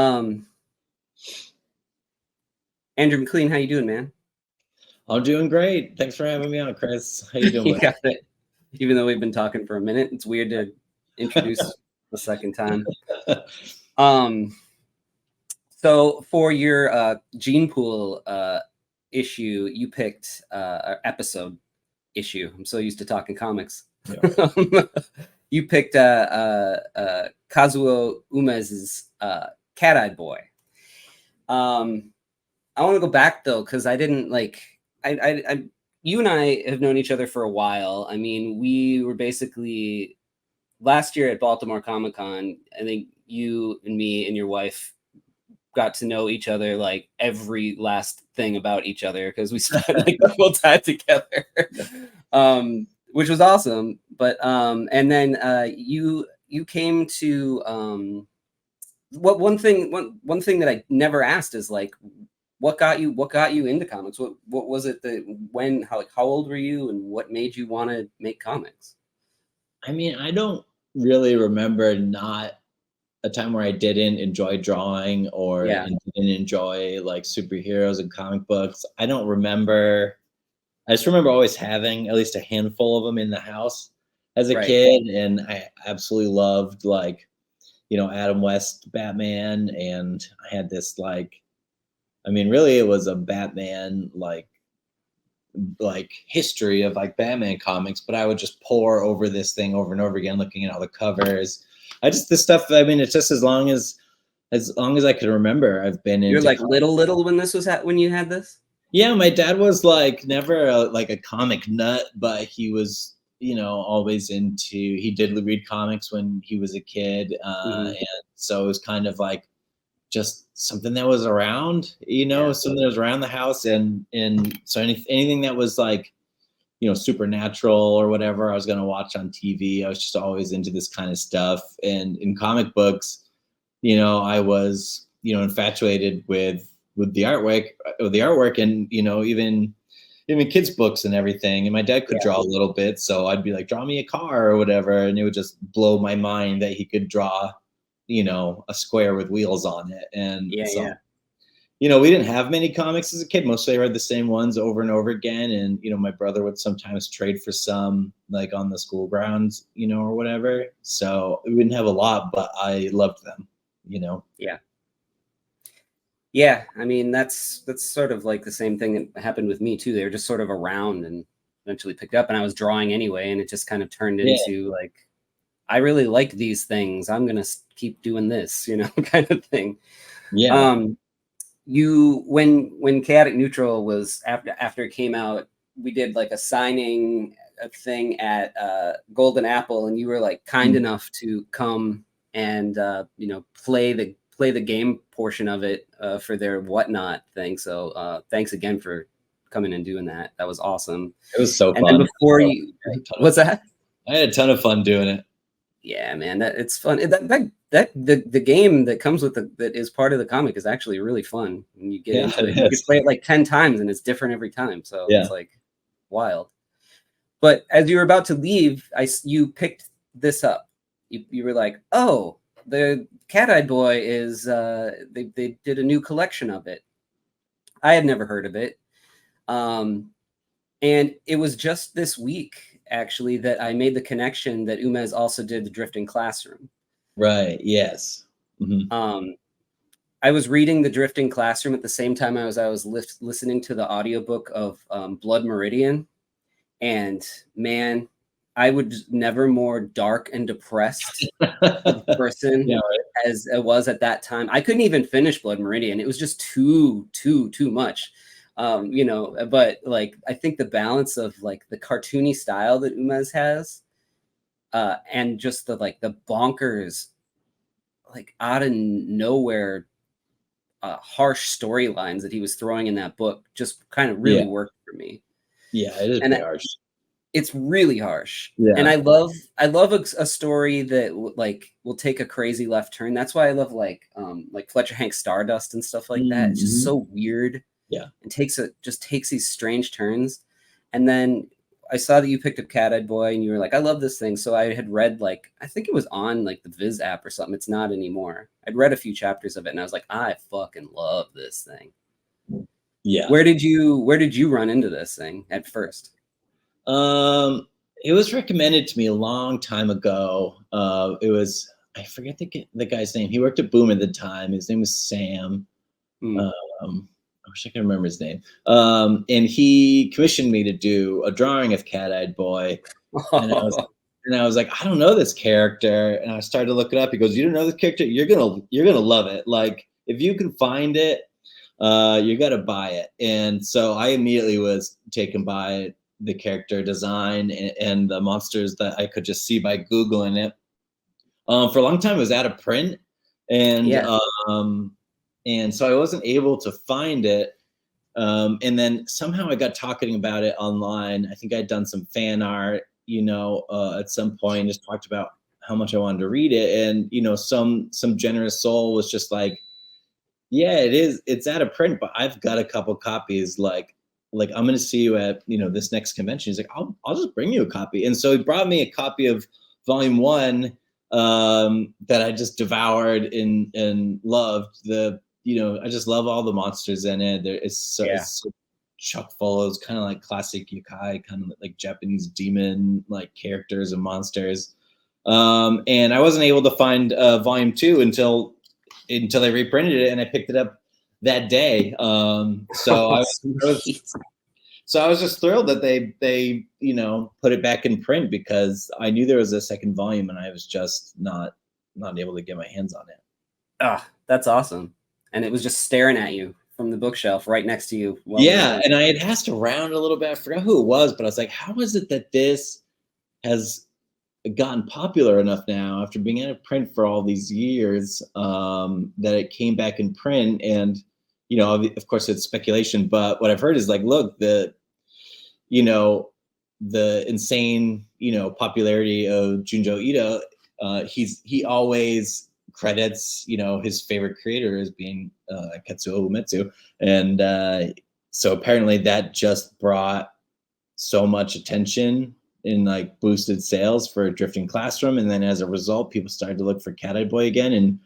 Um, Andrew MacLean, how you doing, man? I'm doing great. Thanks for having me on, Chris. How you doing? You got it. Even though we've been talking for a minute, it's weird to introduce the second time. So for your gene pool issue, you picked episode issue. I'm so used to talking comics. Yeah. You picked Kazuo Umezz's Cat-Eyed Boy. I want to go back though, because I didn't like. You and I have known each other for a while. I mean, we were basically last year at Baltimore Comic Con. I think you and me and your wife got to know each other, like every last thing about each other, because we spent like the whole time together, which was awesome. But and then you came to one thing that I never asked is like, what got you into comics? What was it that how old were you, and what made you want to make comics? I mean, I don't really remember not a time where I didn't enjoy drawing or didn't enjoy like superheroes and comic books. I don't remember. I just remember always having at least a handful of them in the house as a kid, and I absolutely loved like, Adam West Batman, and I had this like, I mean, really it was a Batman like history of like Batman comics, but I would just pore over this thing over and over again, looking at all the covers. This stuff, I mean, it's just as long as I can remember, I've been into. You're like little when this was when you had this? Yeah, my dad was like never a comic nut, but he was, always into. He did read comics when he was a kid, and so it was kind of like just something that was around, something that was around the house, and so anything that was like, supernatural or whatever I was gonna watch on TV. I was just always into this kind of stuff, and in comic books, I was, infatuated with the artwork, and even kids' books and everything. And my dad could draw a little bit, so I'd be like, draw me a car or whatever, and it would just blow my mind that he could draw, a square with wheels on it. And we didn't have many comics as a kid. Mostly I read the same ones over and over again. And, my brother would sometimes trade for some like on the school grounds, or whatever. So we didn't have a lot, but I loved them, Yeah. Yeah. I mean, that's sort of like the same thing that happened with me too. They were just sort of around and eventually picked up, and I was drawing anyway. And it just kind of turned into like, I really like these things. I'm going to keep doing this, kind of thing. Yeah. When Chaotic Neutral was after it came out, we did like a signing thing at Golden Apple, and you were like kind enough to come and play the game portion of it for their Whatnot thing. So thanks again for coming and doing that. That was awesome. It was so fun. And then before what's that? I had a ton of fun doing it. Yeah, man, it's fun. The game that comes with that is part of the comic is actually really fun. When you get into it, you can play it like 10 times and it's different every time. So it's like wild. But as you were about to leave, you picked this up. You were like, oh, the Cat-Eyed Boy is they did a new collection of it. I had never heard of it. And it was just this week, actually, that I made the connection that Umezz also did the Drifting Classroom. Right. Yes. Mm-hmm. I was reading the Drifting Classroom at the same time I was listening to the audiobook of Blood Meridian, and man, I was never more dark and depressed person as it was at that time. I couldn't even finish Blood Meridian. It was just too much. But like, I think the balance of like the cartoony style that Umezz has, and just the bonkers, like out of nowhere, harsh storylines that he was throwing in that book just kind of really worked for me. Yeah, it is pretty harsh. It's really harsh. Yeah. And I love a story that like will take a crazy left turn. That's why I love like Fletcher Hank Stardust and stuff like that. It's just so weird. Yeah. And takes these strange turns. And then I saw that you picked up Cat-Eyed Boy, and you were like, I love this thing. So I had read, like, I think it was on like the Viz app or something. It's not anymore. I'd read a few chapters of it, and I was like, I fucking love this thing. Yeah. Where did you run into this thing at first? It was recommended to me a long time ago. It was, I forget the guy's name. He worked at Boom at the time. His name was Sam. Mm. I wish I could remember his name. And he commissioned me to do a drawing of Cat-Eyed Boy. And I was like, I don't know this character. And I started to look it up. He goes, you don't know this character? You're gonna love it. Like, if you can find it, you gotta buy it. And so I immediately was taken by the character design and the monsters that I could just see by Googling it. For a long time, it was out of print, and Yeah. and so I wasn't able to find it. And then somehow I got talking about it online. I think I'd done some fan art, at some point, just talked about how much I wanted to read it. And, some generous soul was just like, yeah, it's out of print, but I've got a couple copies. Like I'm going to see you at, this next convention. He's like, I'll just bring you a copy. And so he brought me a copy of volume 1, that I just devoured and loved. I just love all the monsters in it. It's so chock full. It's kind of like classic Yokai, kind of like Japanese demon like characters and monsters. And I wasn't able to find volume 2 until they reprinted it, and I picked it up that day. So I was just thrilled that they put it back in print, because I knew there was a second volume, and I was just not able to get my hands on it. Oh, that's awesome. And it was just staring at you from the bookshelf right next to you. Yeah, and I had asked around a little bit. I forgot who it was, but I was like, how is it that this has gotten popular enough now after being out of print for all these years, that it came back in print? And of course it's speculation, but what I've heard is like, look, the insane popularity of Junjo Ito, he always credits his favorite creator as being Kazuo Umezz, and so apparently that just brought so much attention and like boosted sales for Drifting Classroom, and then as a result, people started to look for Cat-Eyed Boy again. And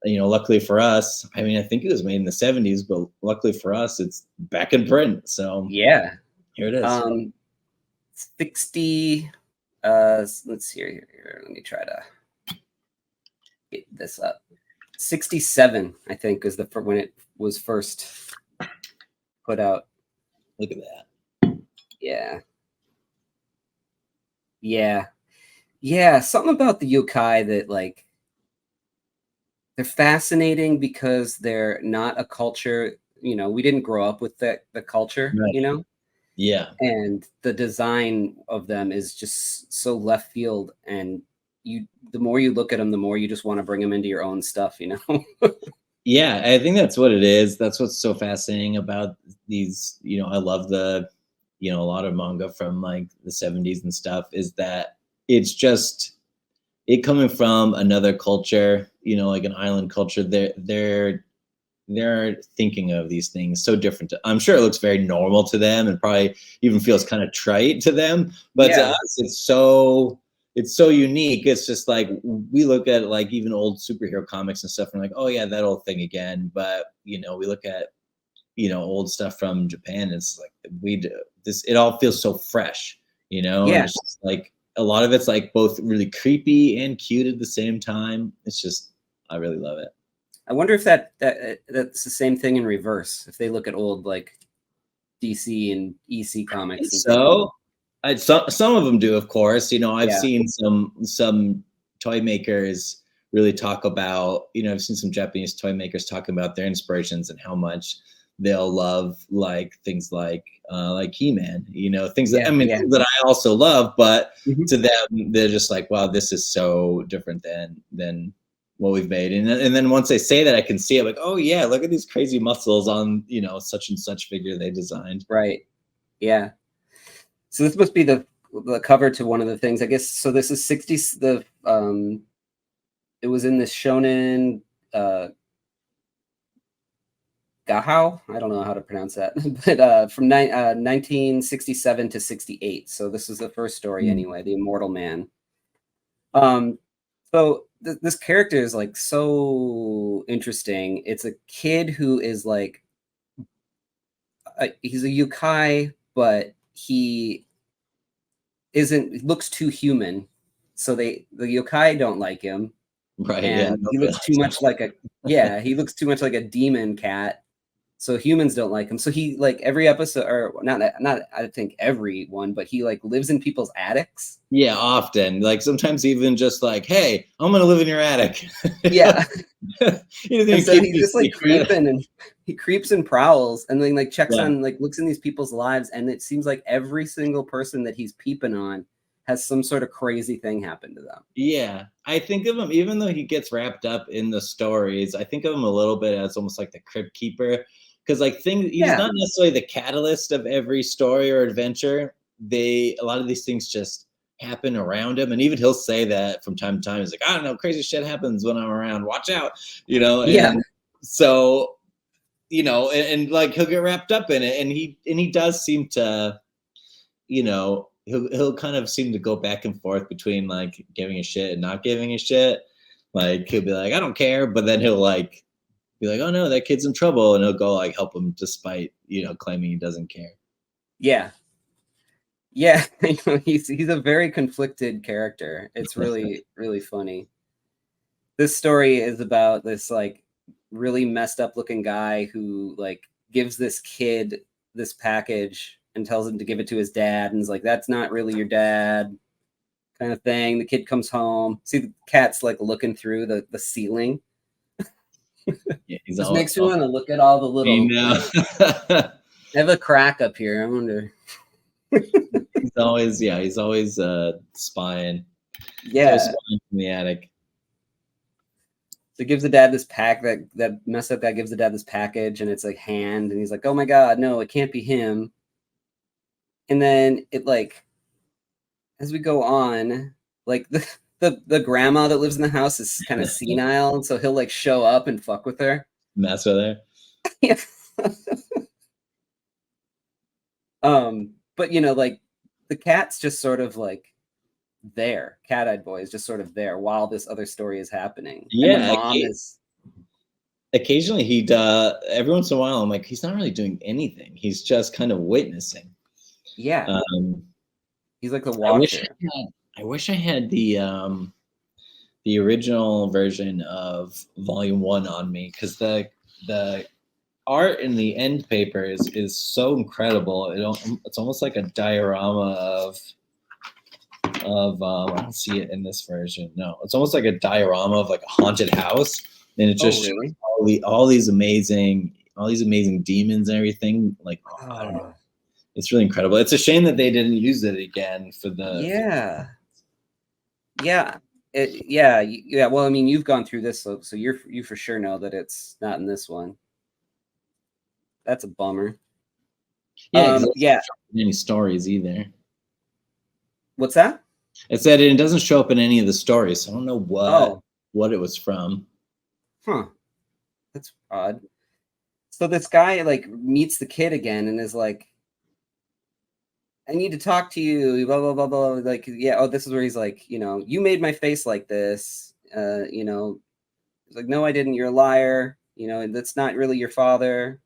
luckily for us, I mean, I think it was made in the 70s, but luckily for us, it's back in print. So yeah, here it is. 60. Let's see here. Let me try to get this up. 67, I think, is when it was first put out. Look at that. Yeah. Something about the yokai that, like, they're fascinating because they're not a culture. We didn't grow up with the culture, right. Yeah. And the design of them is just so left field. And the more you look at them, the more you just want to bring them into your own stuff, Yeah, I think that's what it is. That's what's so fascinating about these. I love a lot of manga from like the 70s and stuff, is that it's just it coming from another culture, like an island culture. They're thinking of these things so different. I'm sure it looks very normal to them and probably even feels kind of trite to them, but to us, it's so unique. It's just like we look at like even old superhero comics and stuff, and we're like, oh yeah, that old thing again. But we look at old stuff from Japan. It's like we do this. It all feels so fresh, And it's just like a lot of it's like both really creepy and cute at the same time. It's just, I really love it. I wonder if that's the same thing in reverse. If they look at old like DC and EC comics. So some of them do, of course. I've seen some toy makers really talk about, I've seen some Japanese toy makers talking about their inspirations and how much they'll love like things like He-Man, things that things that I also love, but to them they're just like, wow, this is so different than what we've made. And then once they say that, I can see it like, oh yeah, look at these crazy muscles on such and such figure they designed. Right. Yeah. So this must be the cover to one of the things, I guess. So this is 60. It was in the Shonen Gahao. I don't know how to pronounce that, but from 1967 to 68. So this is the first story anyway, The Immortal Man. So this character is like so interesting. It's a kid who is like he's a yokai, but he looks too human. So the yokai don't like him, Right. and Yeah. he looks too much like he looks too much like a demon cat. So humans don't like him. So he like every episode, or not I think every one, but he like lives in people's attics. Yeah, often. Like sometimes even just like, hey, I'm gonna live in your attic. Yeah. He doesn't And even so keep he's his just like secret. creeping, and he creeps and prowls and then like checks Yeah. on, like looks in these people's lives, and it seems like every single person that he's peeping on has some sort of crazy thing happen to them. Yeah. I think of him, even though he gets wrapped up in the stories, I think of him a little bit as almost like the crypt keeper. Because like he's Yeah. not necessarily the catalyst of every story or adventure. A lot of these things just happen around him. And even he'll say that from time to time. He's like, I don't know, crazy shit happens when I'm around. Watch out. Yeah. And so, and like he'll get wrapped up in it. And he does seem to, he'll kind of seem to go back and forth between like giving a shit and not giving a shit. Like he'll be like, I don't care, but then he'll like be like, oh no, that kid's in trouble, and he'll go like help him despite claiming he doesn't care. Yeah. Yeah. He's a very conflicted character. It's really, really funny. This story is about this like really messed up looking guy who like gives this kid this package and tells him to give it to his dad, and is like, that's not really your dad, kind of thing. The kid comes home, see the cat's like looking through the ceiling. Yeah, he's Just all, makes me want to look at all the little like, I I have a crack up here, I wonder. he's always spying. He's always Yeah. spying from the attic. So gives the dad this that messed up guy gives the dad this package, and it's like hand, and he's like, oh my god, no, it can't be him. And then it like, as we go on, like the grandma that lives in the house is kind of senile, and so he'll like show up and fuck with her. Mess with her. Yeah. But like the cat's just sort of like there. Cat-eyed boy is just sort of there while this other story is happening. And the Yeah, mom is occasionally every once in a while I'm like, he's not really doing anything. He's just kind of witnessing. yeah. He's like the I wish I had the original version of Volume 1 on me, because the art in the end paper is so incredible. It's almost like a diorama of I don't see it in this version. No, it's almost like a diorama of like a haunted house, and it just really? shows all these amazing demons and everything. Like, I don't know. It's really incredible. It's a shame that they didn't use it again for the. Yeah. Yeah. Well, I mean, you've gone through this, so you for sure know that it's not in this one. That's a bummer. Yeah. Yeah. Any stories either. What's that? It said it doesn't show up in any of the stories, so I don't know what it was from. Huh. That's odd. So this guy like meets the kid again and is like, I need to talk to you, blah, blah, blah, blah. Like, yeah, oh, this is where he's like, you made my face like this. He's like, no, I didn't. You're a liar. That's not really your father.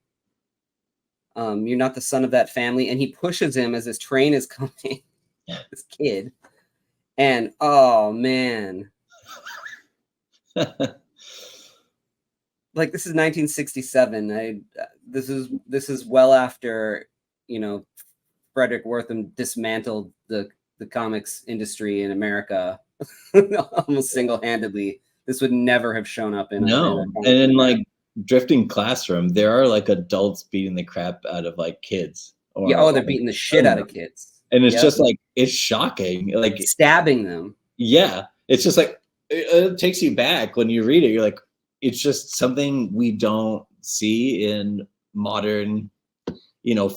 You're not the son of that family. And he pushes him as his train is coming, this kid. And, oh, man. Like, this is 1967. This is well after, Frederick Wortham dismantled the comics industry in America almost single-handedly. This would never have shown up in no. And in like Drifting Classroom, there are like adults beating the crap out of like kids. They're beating the shit out of kids. And it's just like, it's shocking. Like stabbing them. Yeah. It's just like, it takes you back when you read it. You're like, it's just something we don't see in modern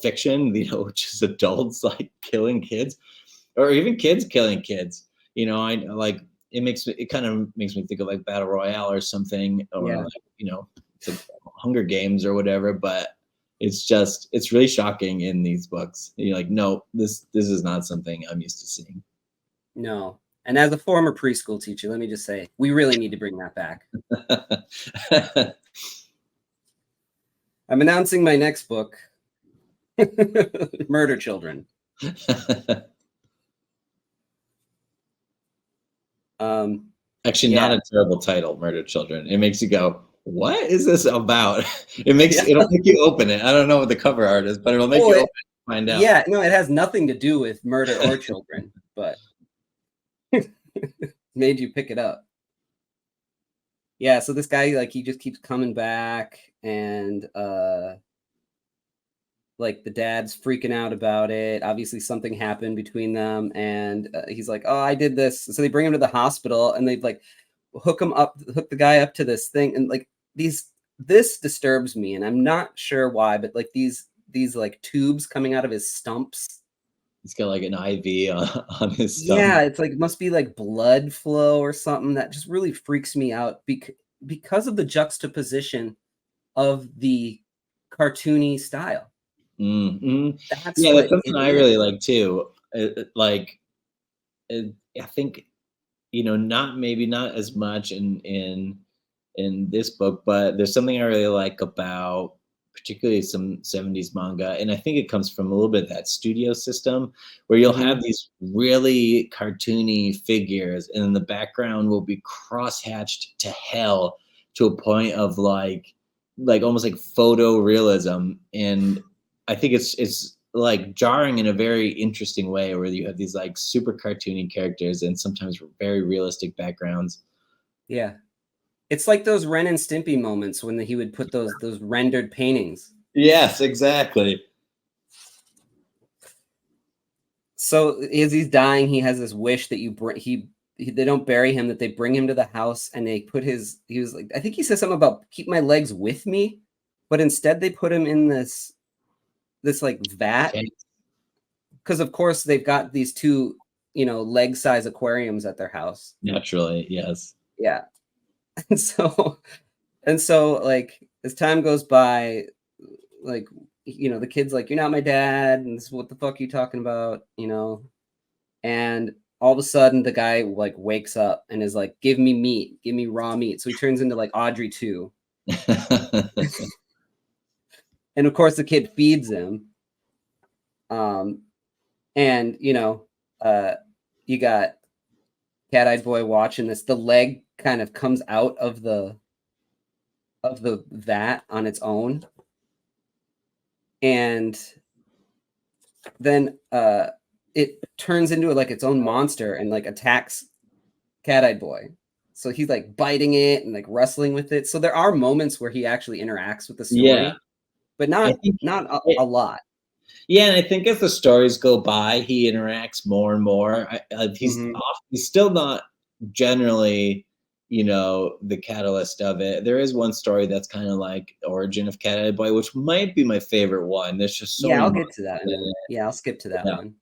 fiction, which is adults like killing kids, or even kids killing kids. I like it kind of makes me think of like Battle Royale or something, or like, it's Hunger Games or whatever, but it's really shocking in these books. You're like, no, this is not something I'm used to seeing. No. And as a former preschool teacher, let me just say, we really need to bring that back. I'm announcing my next book, Murder Children. Actually, not a terrible title, Murder Children. It makes you go, what is this about? It'll make you open it. I don't know what the cover art is, but it'll make you open it and find out. Yeah, no, it has nothing to do with murder or children, but made you pick it up. Yeah, so this guy, like, he just keeps coming back, and like the dad's freaking out about it. Obviously something happened between them, and he's like, oh, I did this. So they bring him to the hospital, and they like hook the guy up to this thing, and like this disturbs me, and I'm not sure why, but like these like tubes coming out of his stumps. He's got like an IV on his stomach. Yeah, it's like must be like blood flow or something. That just really freaks me out because of the juxtaposition of the cartoony style. Mm-hmm. That's that's something I really like too. I think, not as much in this book, but there's something I really like about particularly some 70s manga, and I think it comes from a little bit of that studio system where you'll have these really cartoony figures, and in the background will be cross-hatched to hell to a point of like almost like photorealism. And I think it's like jarring in a very interesting way where you have these like super cartoony characters and sometimes very realistic backgrounds. Yeah. It's like those Ren and Stimpy moments when he would put those rendered paintings. Yes, exactly. So as he's dying, he has this wish that they don't bury him, that they bring him to the house, and they put he was like, I think he says something about keep my legs with me, but instead they put him in this like vat, because of course they've got these two, leg size aquariums at their house. Naturally, yes. Yeah. And so like as time goes by, like, the kid's like, you're not my dad, and this, what the fuck are you talking about, and all of a sudden the guy like wakes up and is like, give me meat, give me raw meat. So he turns into like Audrey 2. And of course the kid feeds him. And you got Cat-Eyed Boy watching this. The leg kind of comes out of the vat on its own, and then it turns into like its own monster and like attacks Cat-Eyed Boy. So he's like biting it and like wrestling with it. So there are moments where he actually interacts with the story, but not a lot. Yeah, and I think as the stories go by, he interacts more and more. He's still not generally, the catalyst of it. There is one story that's kind of like origin of Cat-Eyed Boy, which might be my favorite one. There's just so I'll get to that. Yeah, I'll skip to that one.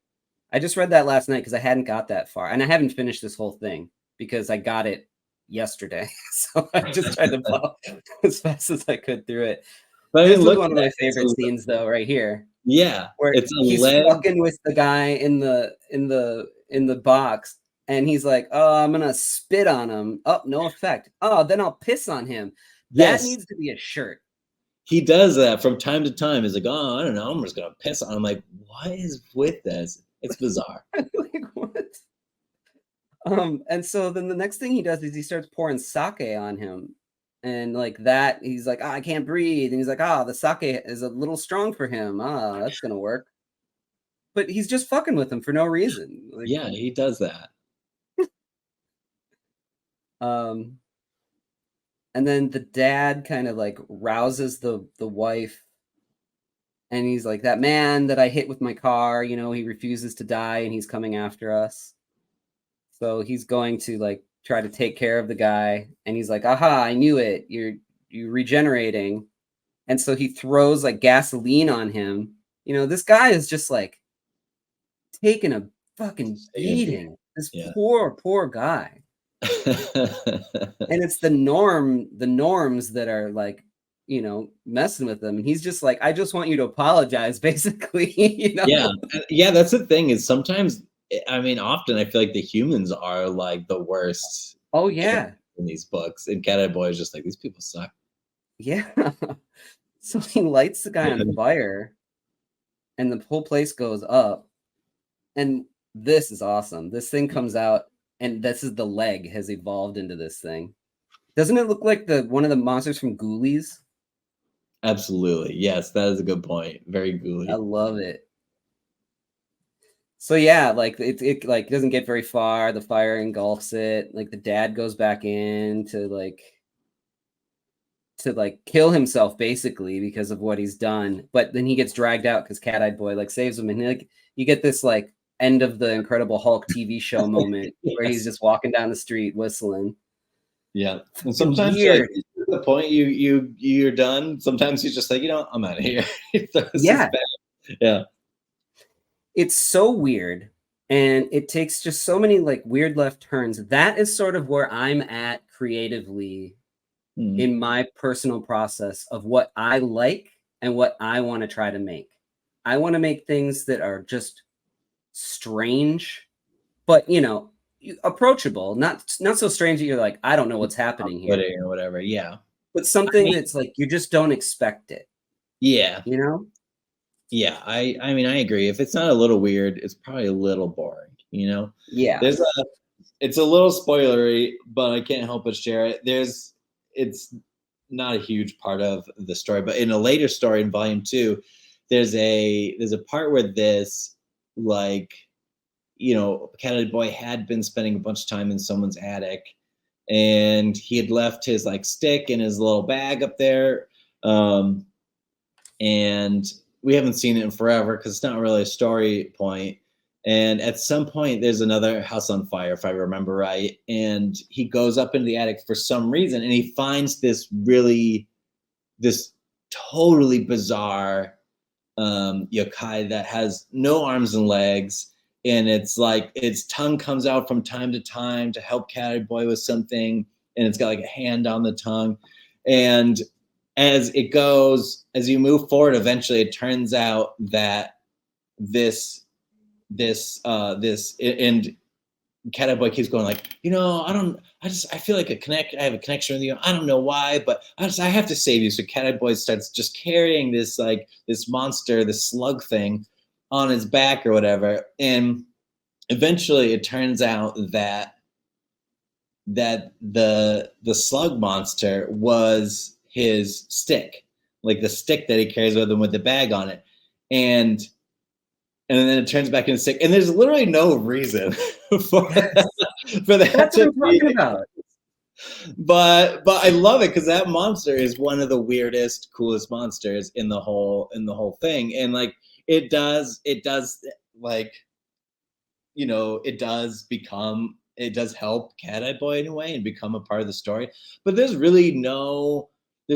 I just read that last night because I hadn't got that far, and I haven't finished this whole thing because I got it yesterday. So I just tried to plow as fast as I could through it. But this was one of my favorite scenes, though, right here. Yeah, where he's fucking with the guy in the box, and he's like, "Oh, I'm gonna spit on him. Oh, no effect. Oh, then I'll piss on him." That needs to be a shirt. He does that from time to time. He's like, "Oh, I don't know. I'm just gonna piss on him." I'm like, what is with this? It's bizarre. Like, what? And so then the next thing he does is he starts pouring sake on him. And like that, he's like, I can't breathe. And he's like, the sake is a little strong for him. That's going to work. But he's just fucking with him for no reason. Like, yeah, he does that. And then the dad kind of like rouses the wife. And he's like, that man that I hit with my car, he refuses to die and he's coming after us. So he's going to like try to take care of the guy, and he's like, aha, I knew it, you're regenerating. And so he throws like gasoline on him. This guy is just like taking a fucking beating. This poor guy. And it's the norms that are like you know, messing with him. And he's just like, I just want you to apologize, basically. You know? Yeah, that's the thing is sometimes, I mean, often I feel like the humans are like the worst Oh yeah. in these books, and Cat Eye Boy is just like, these people suck. Yeah. So he lights the guy on fire and the whole place goes up. And this is awesome. This thing comes out, and this is the leg has evolved into this thing. Doesn't it look like the one of the monsters from Ghoulies? Absolutely. Yes, that is a good point. Very I ghouly. love it. So yeah, like it like doesn't get very far. The fire engulfs it. Like the dad goes back in to like kill himself basically because of what he's done. But then he gets dragged out because Cat-Eyed Boy like saves him, and like you get this like end of the Incredible Hulk TV show moment where he's just walking down the street whistling. Yeah. And Fucking sometimes you're like, weird. at the point you're done. Sometimes he's just like, you know, I'm out of here. This is Yeah, bad. Yeah. it's so weird. And it takes just so many like weird left turns. That is sort of where I'm at creatively Mhm. in my personal process of what I like and what I want to try to make. I want to make things that are just strange, but you know, approachable, not so strange that you're like, I don't know what's happening here, Off-putting or whatever. Yeah. but I something mean, that's like you just don't expect it, yeah. you know? Yeah. I mean, I agree. If it's not a little weird, it's probably a little boring, you know? Yeah. There's a It's a little spoilery, but I can't help but share it. It's not a huge part of the story, but in a later story in volume 2, there's a part where this, like, you know, Cat Boy had been spending a bunch of time in someone's attic, and he had left his like stick in his little bag up there. Um, and we haven't seen it in forever because it's not really a story point. And at some point, there's another house on fire, if I remember right. And he goes up into the attic for some reason, and he finds this totally bizarre yokai that has no arms and legs, and it's like its tongue comes out from time to time to help Cat Boy with something, and it's got like a hand on the tongue, and as you move forward, eventually it turns out that this and Cat Boy keeps going like, you know, I feel like I have a connection with you. I don't know why, but I have to save you. So Cat Boy starts just carrying this monster, this slug thing on his back or whatever. And eventually it turns out that the slug monster was his stick, like the stick that he carries with him with the bag on it. And then it turns back into stick. And there's literally no reason for Yes. for that That's what to I'm be. talking about. But I love it because that monster is one of the weirdest, coolest monsters in the whole thing. And like it does like, you know, it does help Cat Eye Boy in a way and become a part of the story. But there's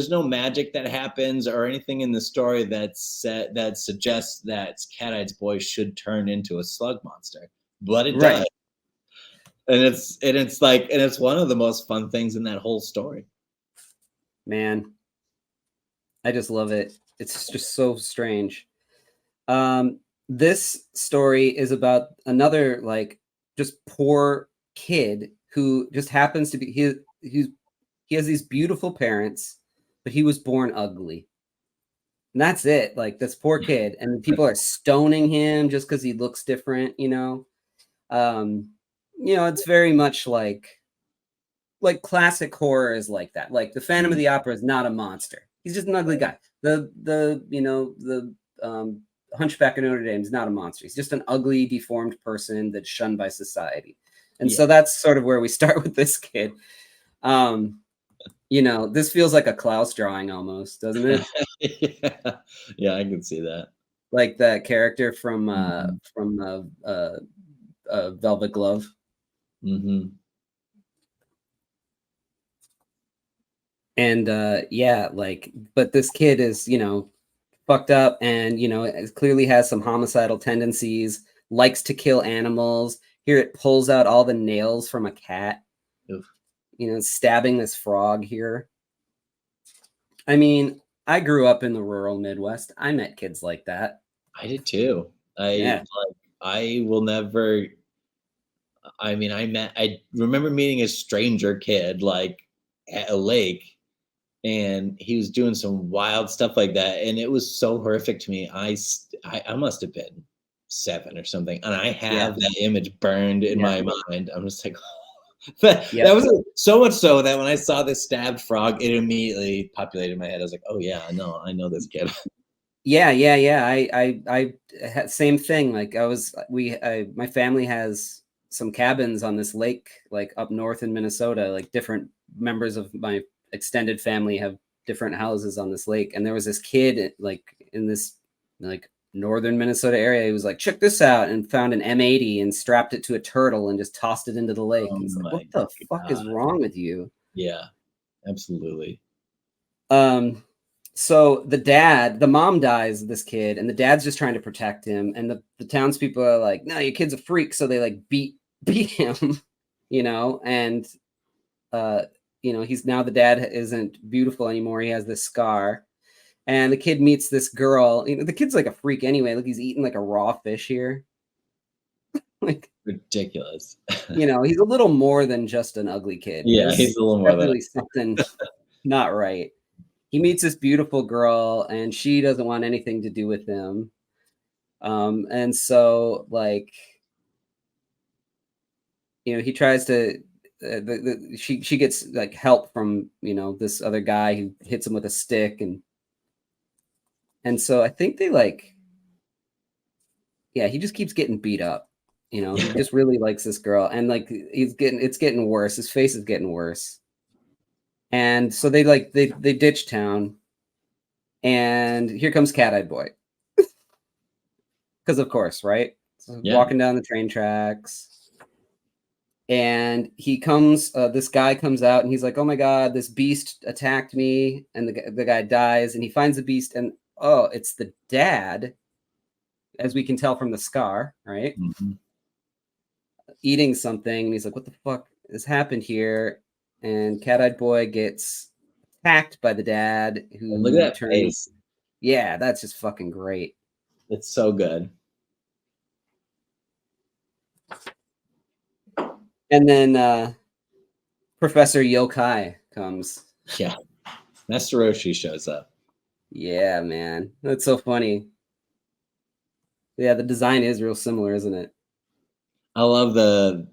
no magic that happens or anything in the story that suggests that Cat Eye Boy should turn into a slug monster. But it Right. does. And it's one of the most fun things in that whole story. Man, I just love it. It's just so strange. This story is about another like just poor kid who just happens to be he has these beautiful parents, but he was born ugly. And that's it. Like this poor kid, and people are stoning him just because he looks different, you know. It's very much like classic horror is like that. Like the Phantom of the Opera is not a monster. He's just an ugly guy. The Hunchback of Notre Dame is not a monster. He's just an ugly, deformed person that's shunned by society. And so that's sort of where we start with this kid. This feels like a Klaus drawing almost, doesn't it? Yeah, I can see that. Like that character from Velvet Glove. Mm-hmm. And but this kid is, fucked up and, it clearly has some homicidal tendencies, likes to kill animals. Here it pulls out all the nails from a cat, Oof. stabbing this frog here. I mean, I grew up in the rural Midwest. I met kids like that. I did too. Yeah. I will never. I mean, I remember meeting a stranger kid like at a lake, and he was doing some wild stuff like that, and it was so horrific to me. I must have been 7 or something, and I Yeah. have that image burned in Yeah. my mind. I'm just like, that Yep. was so much so that when I saw this stabbed frog, it immediately populated in my head. I was like, oh yeah, I know this kid. Yeah. I had same thing. Like my family has some cabins on this lake, like up north in Minnesota. Like different members of my extended family have different houses on this lake, and there was this kid like in this like northern Minnesota area. He was like, check this out, and found an M80 and strapped it to a turtle and just tossed it into the lake. Oh And it's like, what my the fuck is god. wrong with you? Yeah, absolutely. Um, so the mom dies of this kid, and the dad's just trying to protect him. And the townspeople are like, no, your kid's a freak. So they like beat him, and uh, he's now the dad isn't beautiful anymore. He has this scar. And the kid meets this girl. The kid's like a freak anyway. Like he's eating like a raw fish here. Like, Ridiculous. he's a little more than just an ugly kid. Yeah, There's he's a little more than definitely something not right. He meets this beautiful girl, and she doesn't want anything to do with him. And so like, he tries to. She gets like help from this other guy who hits him with a stick, and so I think they like, yeah, he just keeps getting beat up. He just really likes this girl, and like it's getting worse. His face is getting worse, and so they ditch town, and here comes Cat-Eyed Boy. Because of course, right? So Yeah. walking down the train tracks, and this guy comes out, and he's like, oh my god, this beast attacked me, and the guy dies, and he finds the beast, and oh, it's the dad, as we can tell from the scar, right? Mhm. Eating something, and he's like, what the fuck has happened here? And Cat-Eyed Boy gets attacked by the dad, who And look at that turns. face. Yeah, that's just fucking great. It's so good. And then Professor Yokai comes. Yeah. Master Roshi shows up. Yeah, man. That's so funny. Yeah, the design is real similar, isn't it? I love the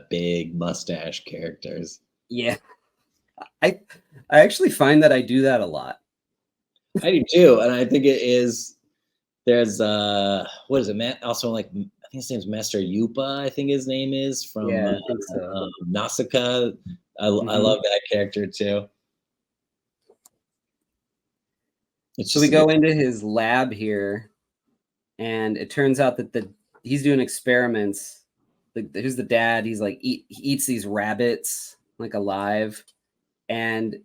big mustache characters. Yeah. I actually find that I do that a lot. I do too, and I think it is. There's what is it? Also, like I think his name's Master Yupa. I think his name is from Yeah, I think so. Nausicaa. I love that character too. So we go into his lab here, and it turns out that he's doing experiments. Who's the dad? He's like he eats these rabbits like alive, and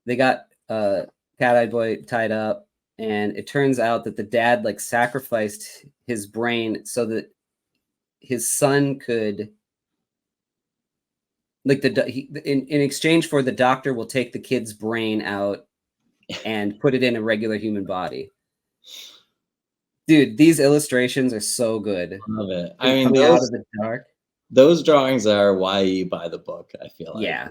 they got Cat-Eyed Boy tied up, and it turns out that the dad like sacrificed his brain so that his son could like in exchange for the doctor will take the kid's brain out and put it in a regular human body. Dude, these illustrations are so good. I love it. I mean, coming out of the dark. Those drawings are why you buy the book, I feel like. Yeah.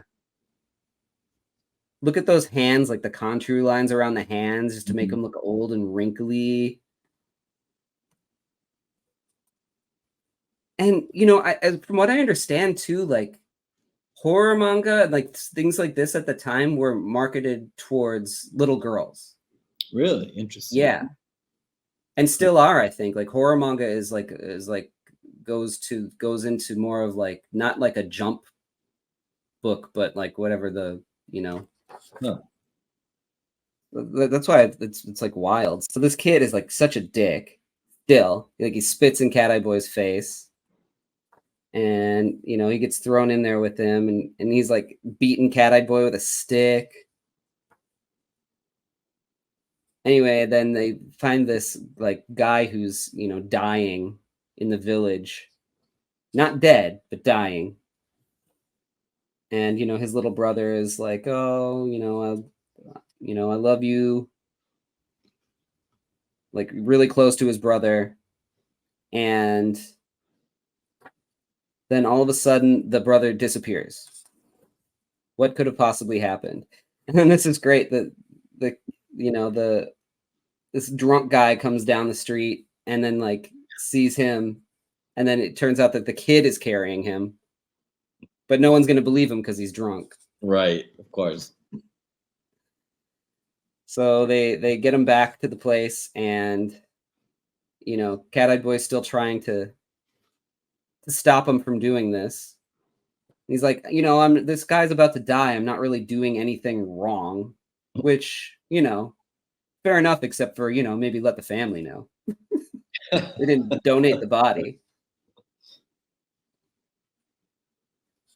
Look at those hands, like the contour lines around the hands, just to make them look old and wrinkly. And from what I understand too, like horror manga, like things like this at the time were marketed towards little girls. Really interesting. Yeah. And still are, I think. Like horror manga is goes into more of like not like a jump book, but like whatever Huh. That's why it's like wild. So this kid is like such a dick still. Like he spits in Cat-Eye Boy's face. And he gets thrown in there with him, and he's like beating Cat-Eye Boy with a stick. Anyway, then they find this like guy who's dying in the village, not dead but dying. And his little brother is like, oh, I love you. Like really close to his brother. And then all of a sudden the brother disappears. What could have possibly happened? And then this is great that this drunk guy comes down the street and then like sees him, and then it turns out that the kid is carrying him, but no one's going to believe him because he's drunk. Right, of course. So they get him back to the place, and Cat-Eyed Boy's still trying to stop him from doing this. He's like, this guy's about to die. I'm not really doing anything wrong, which, fair enough, except for, maybe let the family know. They didn't donate the body.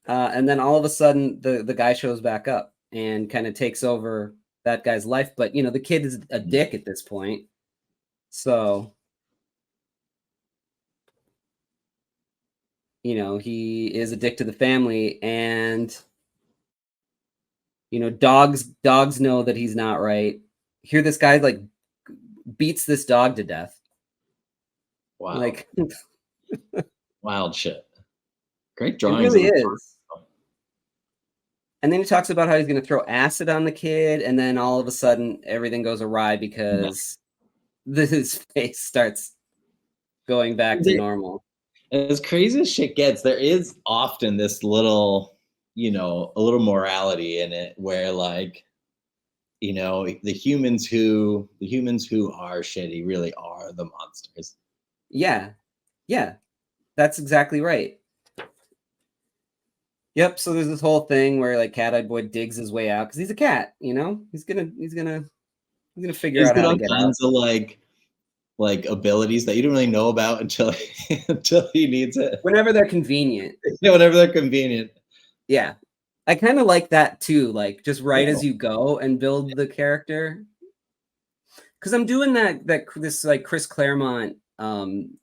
And then all of a sudden, the guy shows back up and kind of takes over that guy's life. But, the kid is a dick at this point. So, he is a dick to the family. And, dogs know that he's not right. Here, this guy, like, beats this dog to death. Wow. Like, wild shit. Great drawings. It really is. And then he talks about how he's going to throw acid on the kid, and then all of a sudden everything goes awry because his face starts going back to normal. As crazy as shit gets, there is often this little, a little morality in it where, like, the humans who are shitty really are the monsters. Yeah, that's exactly right. Yep. So there's this whole thing where like Cat-Eyed Boy digs his way out because he's a cat. He's gonna figure out how to get out. Of like abilities that you don't really know about until he needs it. Whenever they're convenient. Whenever they're convenient. Yeah, I kind of like that too. Like just write as you go and build the character. Because I'm doing this like Chris Claremont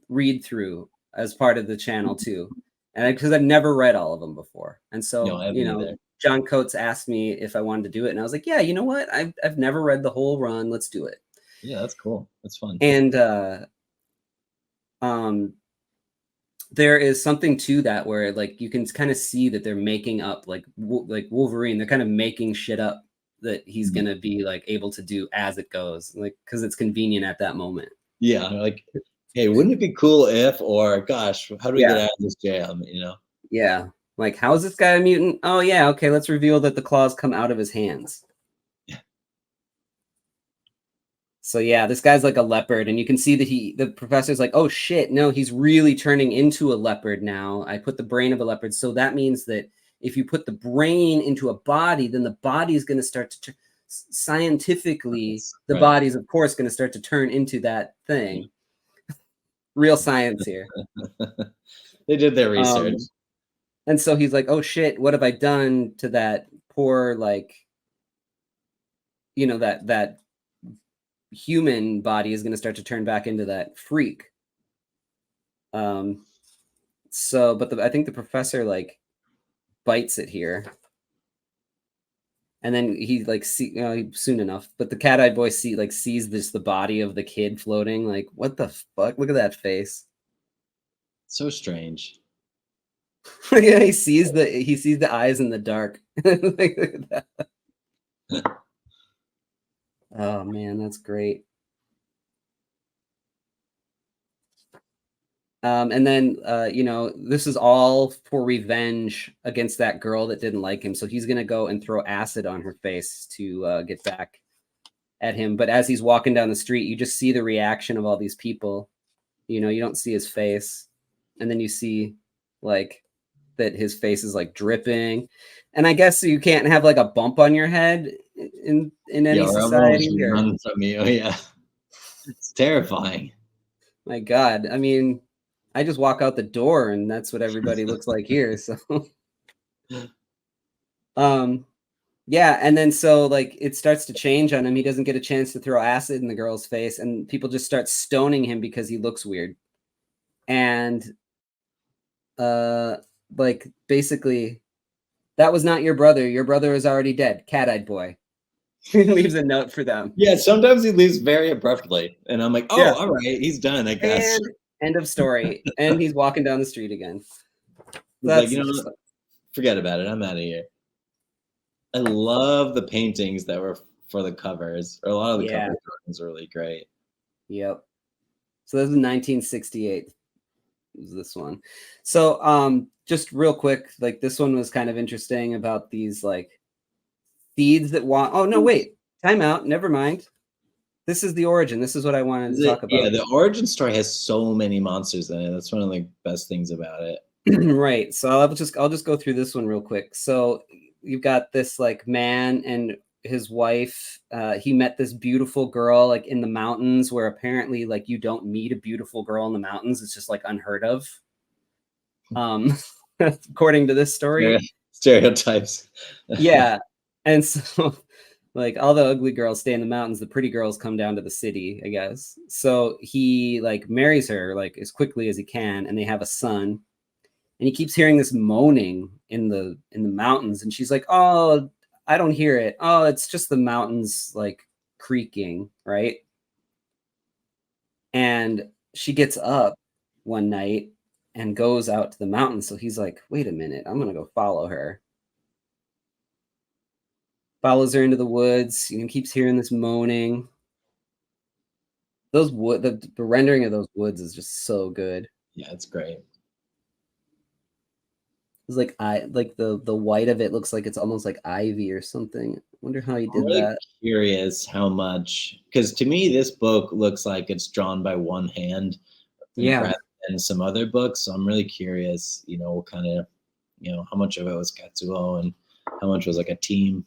read through as part of the channel too. And because I've never read all of them before. And so, John Coates asked me if I wanted to do it. And I was like, yeah, you know what? I've never read the whole run. Let's do it. Yeah, that's cool. That's fun. And there is something to that where like you can kind of see that they're making up like Wolverine. They're kind of making shit up that he's going to be like able to do as it goes. Like, because it's convenient at that moment. Yeah. Like, hey, wouldn't it be cool if, or gosh, how do we get out of this jail? Yeah. Like, how is this guy a mutant? Oh, yeah. Okay. Let's reveal that the claws come out of his hands. Yeah. So, yeah, this guy's like a leopard. And you can see that the professor's like, oh, shit. No, he's really turning into a leopard now. I put the brain of a leopard. So that means that if you put the brain into a body, then the body is going to start to scientifically, the body's, of course, going to start to turn into that thing. Real science here. They did their research. And so he's like, oh shit, what have I done to that poor, like, that human body is going to start to turn back into that freak. So, but I think the professor like bites it here. And then he like soon enough, but the Cat-Eyed Boy sees the body of the kid floating. Like, what the fuck? Look at that face. So strange. Yeah, he sees the eyes in the dark. Like, look at that. Oh man, that's great. And then, this is all for revenge against that girl that didn't like him. So he's going to go and throw acid on her face to get back at him. But as he's walking down the street, you just see the reaction of all these people. You don't see his face. And then you see like that his face is like dripping. And I guess you can't have like a bump on your head in any society. Run from you. Yeah. It's terrifying. My God. I mean, I just walk out the door and that's what everybody looks like here. So, yeah. And then, so like, it starts to change on him. He doesn't get a chance to throw acid in the girl's face and people just start stoning him because he looks weird. And, like basically that was not your brother. Your brother is already dead. Cat-Eyed Boy. He leaves a note for them. Yeah, sometimes he leaves very abruptly, and I'm like, oh, Yeah. all right, he's done, I guess. And end of story. And he's walking down the street again. He's like, That's you know just what? Forget about it. I'm out of here. I love the paintings that were for the covers. Or a lot of the yeah. cover drawings are really great. Yep. So this was 1968. Was this one. So just real quick, like this one was kind of interesting about these like seeds that want oh no, wait. Time out. Never mind. This is the origin. This is what I wanted to talk Yeah, about. the origin story has so many monsters in it. That's one of the best things about it. Right. So I'll just go through this one real quick. So you've got this like man and his wife. He met this beautiful girl like in the mountains, where apparently like you don't meet a beautiful girl in the mountains. It's just like unheard of. According to this story. Stereotypes. Yeah. And so like all the ugly girls stay in the mountains, the pretty girls come down to the city, I guess. So he like marries her like as quickly as he can, and they have a son. And he keeps hearing this moaning in the mountains, and she's like, oh, I don't hear it. Oh, it's just the mountains like creaking, right? And she gets up one night and goes out to the mountains. So he's like, wait a minute, I'm gonna go follow her. Follows her into the woods, keeps hearing this moaning. Those the rendering of those woods is just so good. Yeah, it's great. It's like the white of it looks like it's almost like ivy or something. I wonder how he I'm did really that. curious how much, because to me this book looks like it's drawn by one hand, Yeah. rather than some other books. So I'm really curious, what kind of, how much of it was Kazuo and how much was like a team.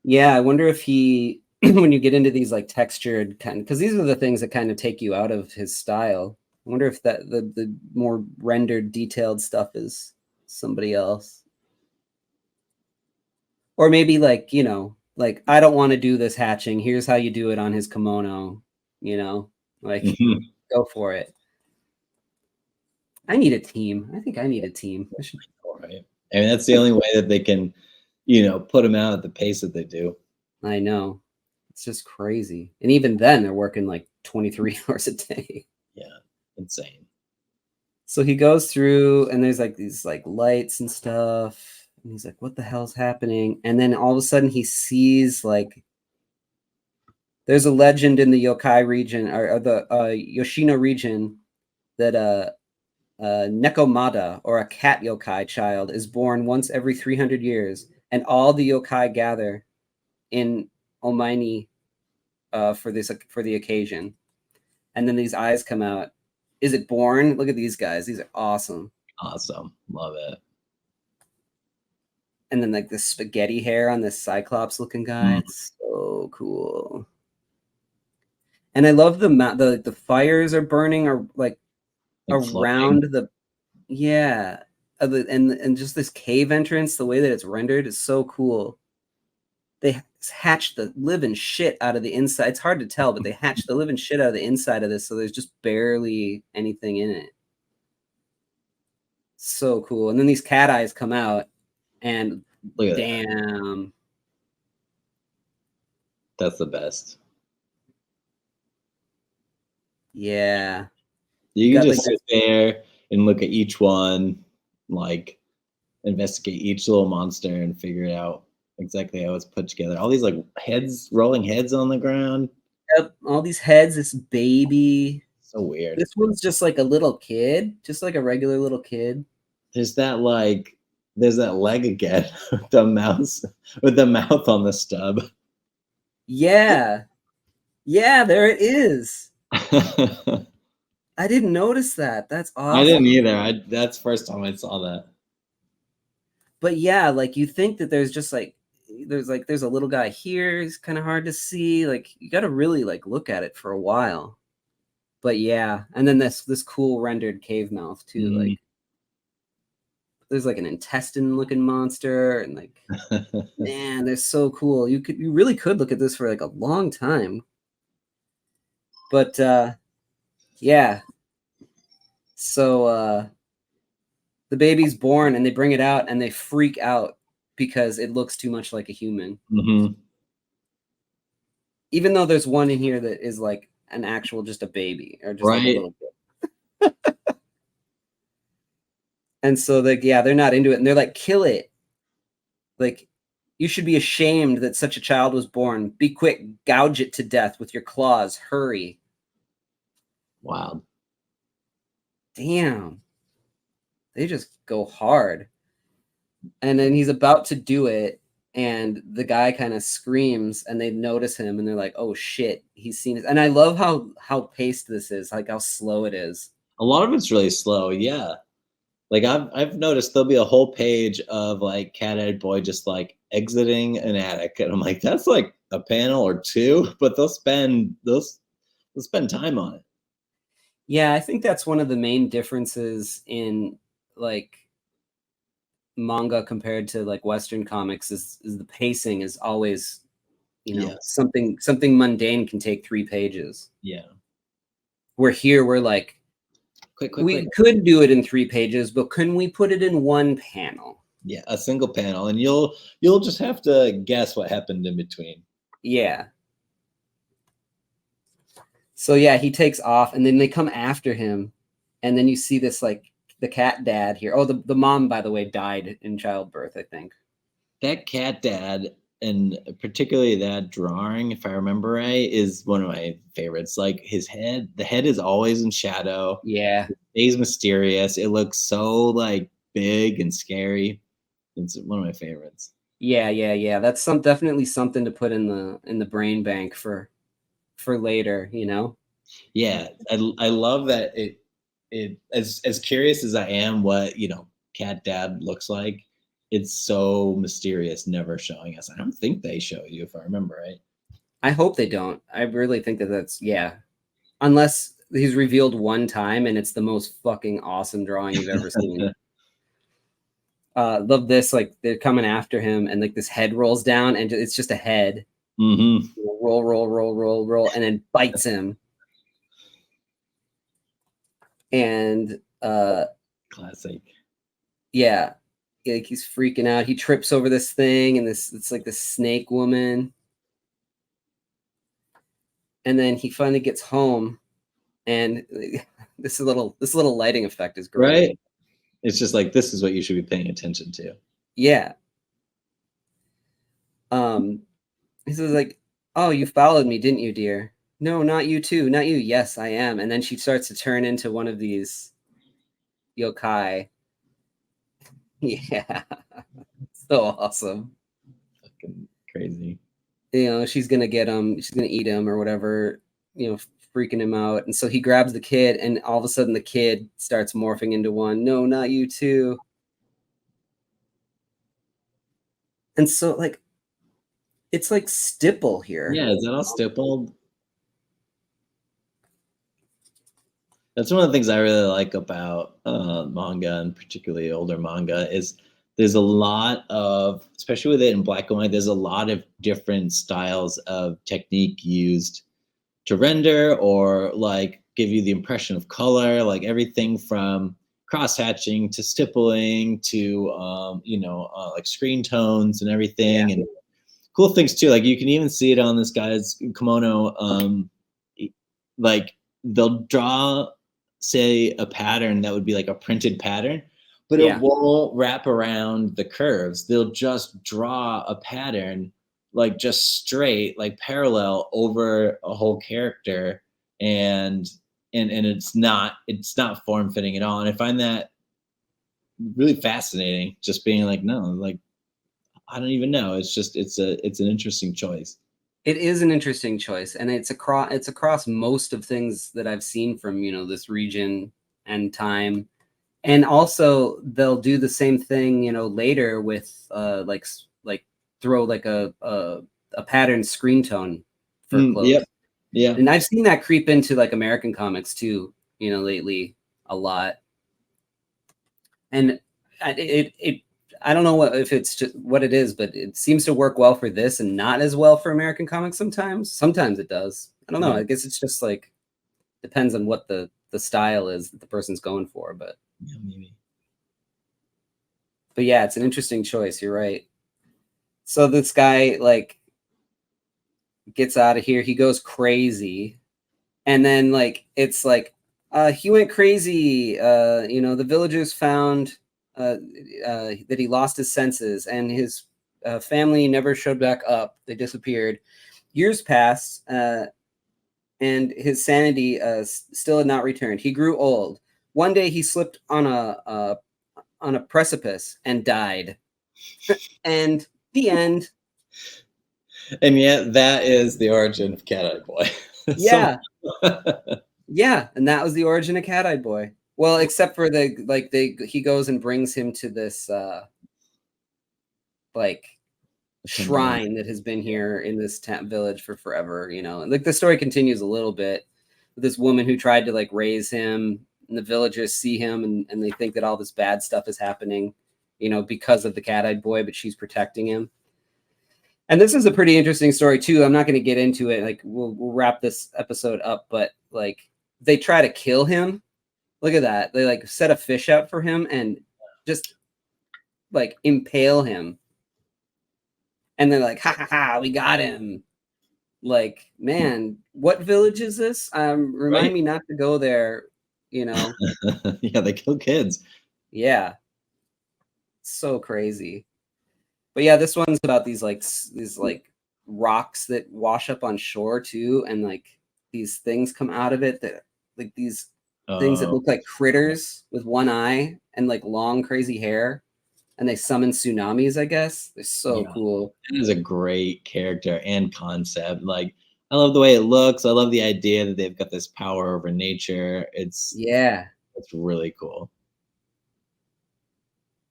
Yeah, I wonder if he, when you get into these like textured kind, because these are the things that kind of take you out of his style. I wonder if that the more rendered, detailed stuff is somebody else, or maybe like like I don't want to do this hatching. Here's how you do it on his kimono. Like go for it. I need a team. I think I need a team. I should. All right. I mean, that's the only way that they can, put them out at the pace that they do. I know. It's just crazy. And even then, they're working like 23 hours a day. Yeah, insane. So he goes through, and there's like these like lights and stuff. And he's like, what the hell's happening? And then all of a sudden, he sees like there's a legend in the Yokai region, or the Yoshino region, that Nekomata, or a cat yokai child, is born once every 300 years, and all the yokai gather in Omaini for the occasion. And then these eyes come out. Is it born? Look at these guys. These are awesome. Awesome. Love it. And then like the spaghetti hair on this Cyclops looking guy. It's so cool. And I love the fires are burning, or like around the and just this cave entrance, the way that it's rendered is so cool. They hatch the living shit out of the inside. It's hard to tell, but they hatch the living shit out of the inside of this, so there's just barely anything in it. So cool. And then these cat eyes come out, and look at damn, that's the best. Yeah. You can just sit there and look at each one, like investigate each little monster and figure it out exactly how it's put together. All these like rolling heads on the ground. Yep, all these heads, this baby. So weird. This one's just like a little kid, just like a regular little kid. There's that leg again with the mouth on the stub. Yeah. Yeah, there it is. I didn't notice that. That's awesome. I didn't either. That's the first time I saw that. But yeah, like you think that there's a little guy here. He's kind of hard to see. Like you got to really like look at it for a while. But yeah, and then this cool rendered cave mouth too. Like there's like an intestine looking monster, and like man, they're so cool. You really could look at this for like a long time. But yeah. So the baby's born, and they bring it out, and they freak out because it looks too much like a human. Even though there's one in here that is like an actual, just a baby or just like a Right. little bit. And so like, yeah, they're not into it. And they're like, kill it. Like, you should be ashamed that such a child was born. Be quick, gouge it to death with your claws. Hurry. Wow. Damn. They just go hard. And then he's about to do it, and the guy kind of screams, and they notice him, and they're like, "Oh shit, he's seen it." And I love how paced this is, like how slow it is. A lot of it's really slow. Yeah. Like I've noticed there'll be a whole page of like cat-eyed boy just like exiting an attic, and I'm like, that's like a panel or two, but they'll spend time on it. Yeah, I think that's one of the main differences in like manga compared to like Western comics is the pacing is always, Yes. something mundane can take 3 pages. Yeah. Where here we're like, Quick, we quick. could do it in 3 pages, but couldn't we put it in one panel? Yeah, a single panel, and you'll just have to guess what happened in between. Yeah. So yeah, he takes off, and then they come after him, and then you see this like the cat dad here. Oh, the mom, by the way, died in childbirth, I think. That cat dad, and particularly that drawing, if I remember right, is one of my favorites. Like the head is always in shadow. Yeah. He's mysterious. It looks so like big and scary. It's one of my favorites. Yeah. That's definitely something to put in the brain bank for later, Yeah, I love that it as curious as I am what cat dad looks like. It's so mysterious, never showing us. I don't think they show you, if I remember right. I hope they don't. I really think that's yeah. Unless he's revealed one time and it's the most fucking awesome drawing you've ever seen. Love this, like they're coming after him and like this head rolls down and it's just a head. Mm-hmm. Roll, and then bites him. And Classic. yeah, like he's freaking out. He trips over this thing and it's like this snake woman. And then he finally gets home and this little lighting effect is great. Right? It's just like this is what you should be paying attention to. Yeah. He says like, "Oh, you followed me, didn't you, dear?" "No, not you too. Not you." "Yes, I am." And then she starts to turn into one of these yokai. Yeah. So awesome. Fucking crazy. She's gonna get him, she's gonna eat him or whatever, freaking him out. And so he grabs the kid, and all of a sudden the kid starts morphing into one. "No, not you too." And so like it's like stipple here. Yeah, is that all stippled? That's one of the things I really like about manga, and particularly older manga, is there's a lot of, especially with it in black and white, there's a lot of different styles of technique used to render or like give you the impression of color, like everything from cross hatching to stippling to like screen tones and everything, and cool things too. Like you can even see it on this guy's kimono. Like they'll draw, say, a pattern that would be like a printed pattern, but it won't wrap around the curves. They'll just draw a pattern like just straight, like parallel over a whole character, and it's not form fitting at all. And I find that really fascinating. Just being like, no, like I don't even know. It's just it's an interesting choice. It is an interesting choice, and it's across most of things that I've seen from this region and time. And also they'll do the same thing later with like throw like a pattern screen tone for clothes. Yep. Yeah. And I've seen that creep into like American comics too, lately a lot. And I don't know if it's just what it is, but it seems to work well for this and not as well for American comics sometimes. Sometimes it does. I don't know. Yeah. I guess it's just like depends on what the style is that the person's going for, but yeah, maybe. But yeah, it's an interesting choice. You're right. So this guy, like, gets out of here. He goes crazy. And then like it's like he went crazy. The villagers found that he lost his senses, and his family never showed back up. They disappeared. Years passed, and his sanity still had not returned. He grew old. One day he slipped on a precipice and died. And the end. And yet that is the origin of Cat-Eye Boy. Yeah. Yeah, and that was the origin of Cat-Eye Boy. Well, except for he goes and brings him to this shrine that has been here in this village for forever, And like the story continues a little bit with this woman who tried to like raise him, and the villagers see him and they think that all this bad stuff is happening, because of the Cat-Eyed Boy, but she's protecting him. And this is a pretty interesting story too. I'm not going to get into it. Like we'll wrap this episode up, but like they try to kill him. Look at that. They like set a fish out for him and just like impale him. And they're like, ha ha ha, we got him. Like, man, what village is this? Remind me not to go there, Yeah, they kill kids. Yeah. So crazy. But yeah, this one's about these rocks that wash up on shore too, and like these things come out of it that like these things that look like critters with one eye and like long crazy hair, and they summon tsunamis, I guess. They're so cool. It is a great character and concept. Like I love the way it looks. I love the idea that they've got this power over nature. It's really cool.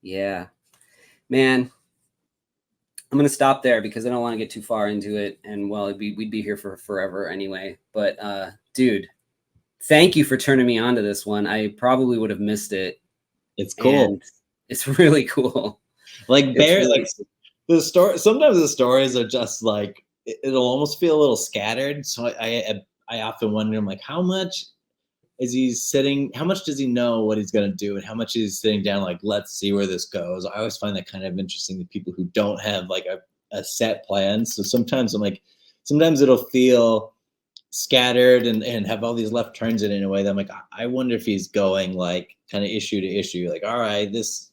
Yeah. Man, I'm going to stop there because I don't want to get too far into it. And well, we'd be here for forever anyway. But dude, thank you for turning me on to this one. I probably would have missed it. It's cool. It's really cool. Like the story. Sometimes the stories are just like, it'll almost feel a little scattered. So I often wonder, I'm like, how much is he sitting? How much does he know what he's going to do? And how much is he sitting down? Like, let's see where this goes. I always find that kind of interesting to people who don't have like a set plan. So sometimes sometimes it'll feel scattered and have all these left turns in a way that I'm like, I wonder if he's going like kind of issue to issue. Like, all right, this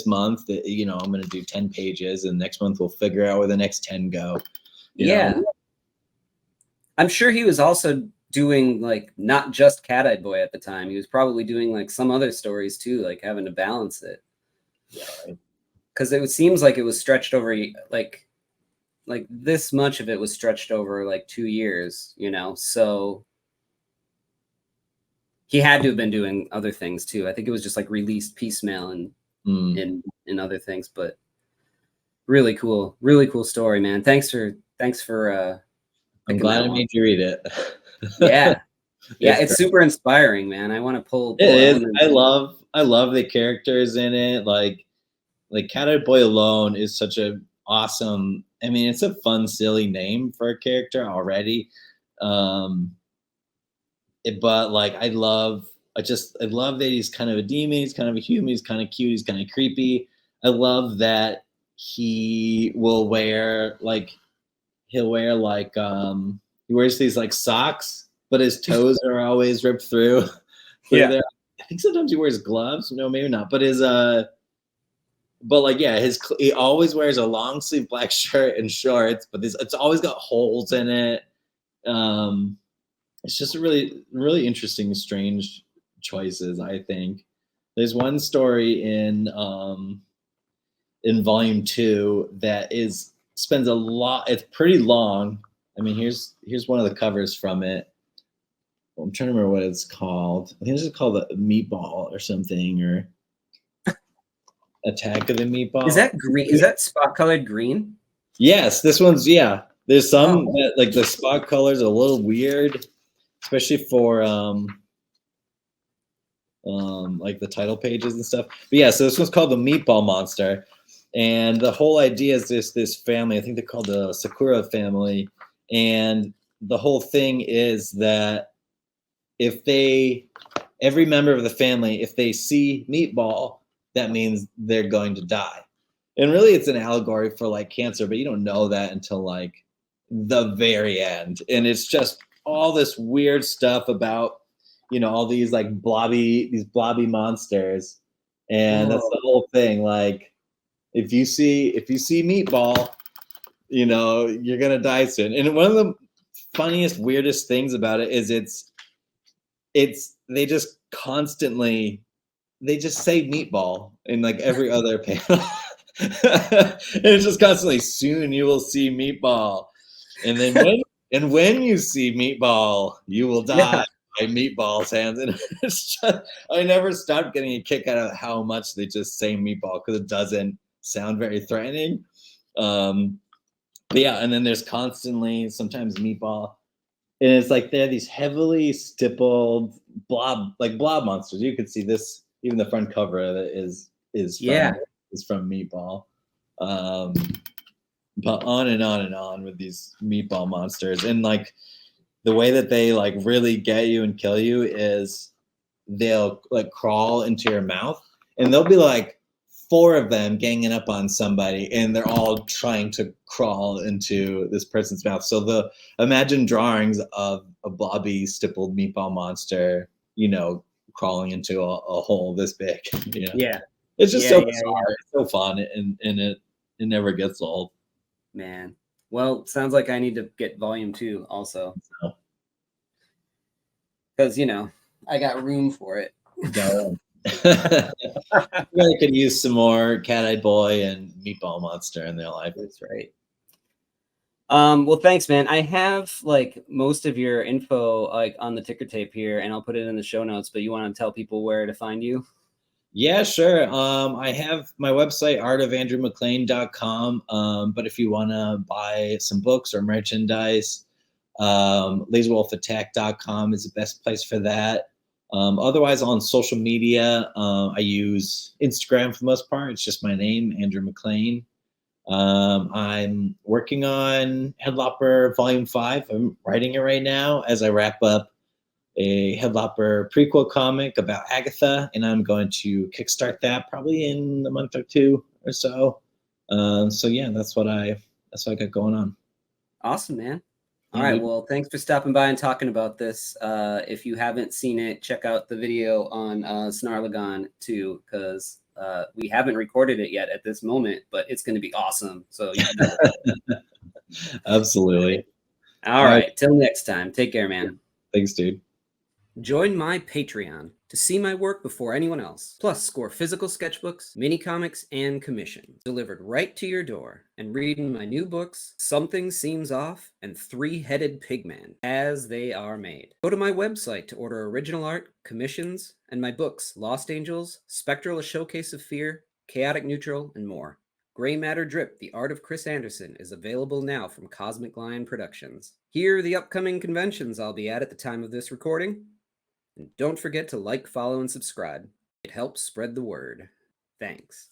month, I'm going to do 10 pages and next month we'll figure out where the next 10 go. You know? I'm sure he was also doing like not just Cat-Eyed Boy at the time. He was probably doing like some other stories too, like having to balance it. Yeah, because it seems like it was stretched over like this much of it was stretched over like 2 years, so he had to have been doing other things too. I think it was just like released piecemeal and in other things, but really cool story, man. Thanks for I'm glad I made you read it. Yeah. It's super inspiring, man. I want to pull it is. I love the characters in it. Like Cat-Eyed Boy alone is such a awesome. I mean, it's a fun, silly name for a character already. But like, I love that he's kind of a demon. He's kind of a human. He's kind of cute. He's kind of creepy. I love that he wears these like socks, but his toes are always ripped through. I think sometimes he wears gloves. No, maybe not. But he always wears a long sleeve black shirt and shorts, but it's always got holes in it. It's just a really, really interesting, strange choices, I think. There's one story in volume 2 that spends a lot. It's pretty long. I mean, here's one of the covers from it. I'm trying to remember what it's called. I think it's called a Meatball or something, or Attack of the Meatball. Is that green? Is that spot colored green? Yes, this one's There's some that like the spot colors are a little weird, especially for like the title pages and stuff. But so this one's called the Meatball Monster. And the whole idea is this family, I think they're called the Sakura family. And the whole thing is that every member of the family, if they see Meatball, that means they're going to die. And really it's an allegory for like cancer, but you don't know that until like the very end, and it's just all this weird stuff about, you know, all these like these blobby monsters, and that's the whole thing. Like, if you see Meatball, you know, you're gonna die soon. And one of the funniest, weirdest things about it is they just constantly they just say Meatball in like every other panel. And it's just constantly, soon you will see Meatball, and then when you see Meatball, you will die by Meatball's hands. And it's just, I never stopped getting a kick out of how much they just say Meatball, because it doesn't sound very threatening. But yeah, and then there's constantly sometimes Meatball, and it's like they're these heavily stippled blob monsters. You could see this, even the front cover of it is from Meatball. But on and on and on with these Meatball monsters, and like the way that they like really get you and kill you is they'll like crawl into your mouth, and they'll be like 4 of them ganging up on somebody, and they're all trying to crawl into this person's mouth. So imagine drawings of a blobby stippled meatball monster, you know, crawling into a hole this big. You know? Yeah. It's just so bizarre. It's so fun, and it never gets old. Man. Well, sounds like I need to get volume 2 also. Because, you know, I got room for it. No. Really could use some more Cat-Eyed Boy and Meatball Monster in their life. That's right. Well, thanks, man. I have like most of your info like on the ticker tape here, and I'll put it in the show notes. But you want to tell people where to find you? Yeah, sure. I have my website, artofandrewmaclean.com. But if you want to buy some books or merchandise, laserwolfattack.com is the best place for that. Otherwise, on social media, I use Instagram for the most part. It's just my name, Andrew MacLean. I'm working on Headlopper Volume 5. I'm writing it right now as I wrap up a Headlopper prequel comic about Agatha, and I'm going to kickstart that probably in a month or 2 or so. So yeah, that's what I got going on. Awesome, man. All right. Well, thanks for stopping by and talking about this. If you haven't seen it, check out the video on Snarlagon too, because we haven't recorded it yet at this moment, but it's going to be awesome. So absolutely. All right. Till next time. Take care, man. Thanks, dude. Join my Patreon to see my work before anyone else, plus score physical sketchbooks, mini comics, and commissions delivered right to your door, and read my new books, Something Seems Off and Three-Headed Pigman, as they are made. Go to my website to order original art, commissions, and my books, Lost Angels, Spectral: A Showcase of Fear, Chaotic Neutral, and more. Gray Matter Drip, The Art of Chris Anderson, is available now from Cosmic Lion Productions. Here are the upcoming conventions I'll be at the time of this recording. And don't forget to like, follow, and subscribe. It helps spread the word. Thanks.